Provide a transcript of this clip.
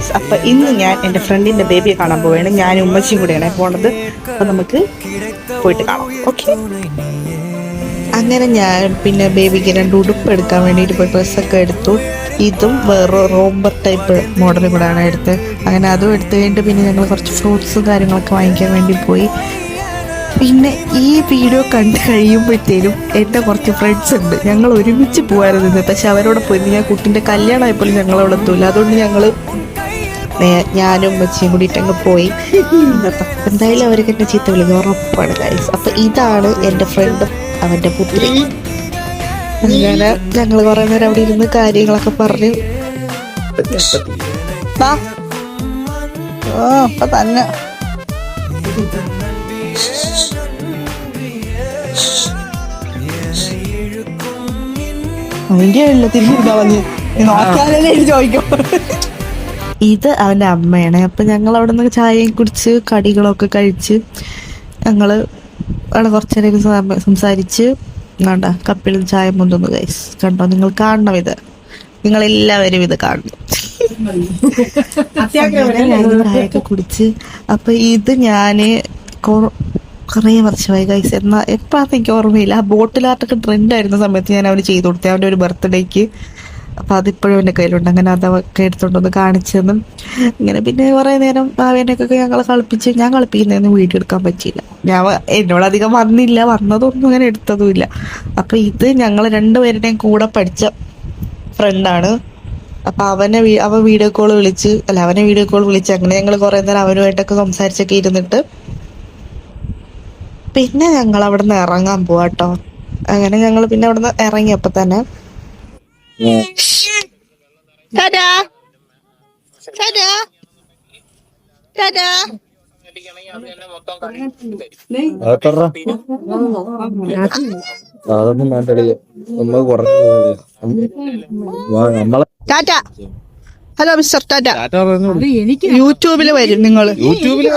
Guys. അപ്പൊ ഇന്ന് ഞാൻ എന്റെ ഫ്രണ്ടിന്റെ ബേബിയെ കാണാൻ പോവുകയാണ്. ഞാനും ഉമ്മച്ചിയും കൂടെയാണ് പോണത്. അപ്പൊ നമുക്ക് പോയിട്ട് കാണാം. ഓക്കെ. അങ്ങനെ ഞാൻ പിന്നെ ബേബിക്ക് 2 ഉടുപ്പ് എടുക്കാൻ വേണ്ടിയിട്ട് പോയി ഡ്രസ്സൊക്കെ എടുത്തു. ഇതും വേറെ റോംബർ ടൈപ്പ് മോഡലും കൂടെയാണ് എടുത്തത്. അങ്ങനെ അതും എടുത്തു കഴിഞ്ഞിട്ട് പിന്നെ ഞങ്ങൾ കുറച്ച് ഫ്രൂട്ട്സും കാര്യങ്ങളൊക്കെ വാങ്ങിക്കാൻ വേണ്ടി പോയി. പിന്നെ ഈ വീഡിയോ കണ്ട് കഴിയുമ്പോഴത്തേനും എൻ്റെ കുറച്ച് ഫ്രണ്ട്സ് ഉണ്ട്. ഞങ്ങൾ ഒരുമിച്ച് പോകാറുണ്ട്. പക്ഷെ അവരോട് പോയി ഞാൻ കുട്ടീൻ്റെ കല്യാണം ആയപ്പോഴും ഞങ്ങളവിടെ എത്തൂല. അതുകൊണ്ട് ഞാനും ഉമ്മച്ചിയും കൂടിയിട്ട് അങ്ങ് പോയി. എന്തായാലും അവർക്ക് എന്നെ ചീത്ത വിളിക്കും, ഉറപ്പാണ് ഗൈസ്. അപ്പൊ ഇതാണ് എൻ്റെ ഫ്രണ്ടും അവൻ്റെ പുത്രി. അങ്ങനെ ഞങ്ങൾ കുറെ നേരം അവിടെ ഇരുന്ന് കാര്യങ്ങളൊക്കെ പറഞ്ഞു. അപ്പൊ തന്നെ ഇത് അവന്റെ അമ്മയാണ്. അപ്പൊ ഞങ്ങൾ അവിടെ നിന്ന് ചായയും കുടിച്ച് കടികളൊക്കെ കഴിച്ച് ഞങ്ങള് അവിടെ കുറച്ചേരം സംസാരിച്ച് കണ്ട കപ്പിൽ ചായ മുന്തുന്നു ഗൈസ്. കണ്ടോ, നിങ്ങൾ കാണണം, നിങ്ങളെല്ലാവരും ഇത് കാണണം. ചായയൊക്കെ കുടിച്ച് അപ്പൊ ഇത് ഞാന് കുറേ വർഷമായി ഗൈസ്. എന്നാ എപ്പോഴാന്ന് എനിക്ക് ഓർമ്മയില്ല. ആ ബോട്ടിൽ ആർട്ടൊക്കെ ട്രെൻഡ് ആയിരുന്ന സമയത്ത് ഞാൻ അവന് ചെയ്തു കൊടുത്തേ, അവൻ്റെ ഒരു ബർത്ത്ഡേക്ക്. അപ്പൊ അതിപ്പോഴും എൻ്റെ കയ്യിലുണ്ട്. അങ്ങനെ അതൊക്കെ എടുത്തോണ്ടൊന്ന് കാണിച്ചെന്നും ഇങ്ങനെ പിന്നെ കുറേ നേരം ഭാവേനൊക്കെ ഞങ്ങളെ കളിപ്പിച്ച്. ഞാൻ കളിപ്പിക്കുന്നതൊന്നും വീഡിയോ എടുക്കാൻ പറ്റിയില്ല. എന്നോടധികം വന്നതൊന്നും അങ്ങനെ എടുത്തതുമില്ല. അപ്പൊ ഇത് ഞങ്ങൾ രണ്ടുപേരുടെയും കൂടെ പഠിച്ച ഫ്രണ്ടാണ്. അപ്പൊ അവനെ വീഡിയോ കോൾ വിളിച്ച് അങ്ങനെ ഞങ്ങൾ കുറെ നേരം അവനുമായിട്ടൊക്കെ സംസാരിച്ചൊക്കെ ഇരുന്നിട്ട് പിന്നെ ഞങ്ങൾ അവിടെ നിന്ന് ഇറങ്ങാൻ പോവാട്ടോ. അങ്ങനെ ഞങ്ങൾ പിന്നെ അവിടെ നിന്ന് ഇറങ്ങിയപ്പോ തന്നെ ഹലോ മിസ്റ്റർ ടാറ്റ. യൂട്യൂബില് വരും നിങ്ങൾ. യൂട്യൂബില്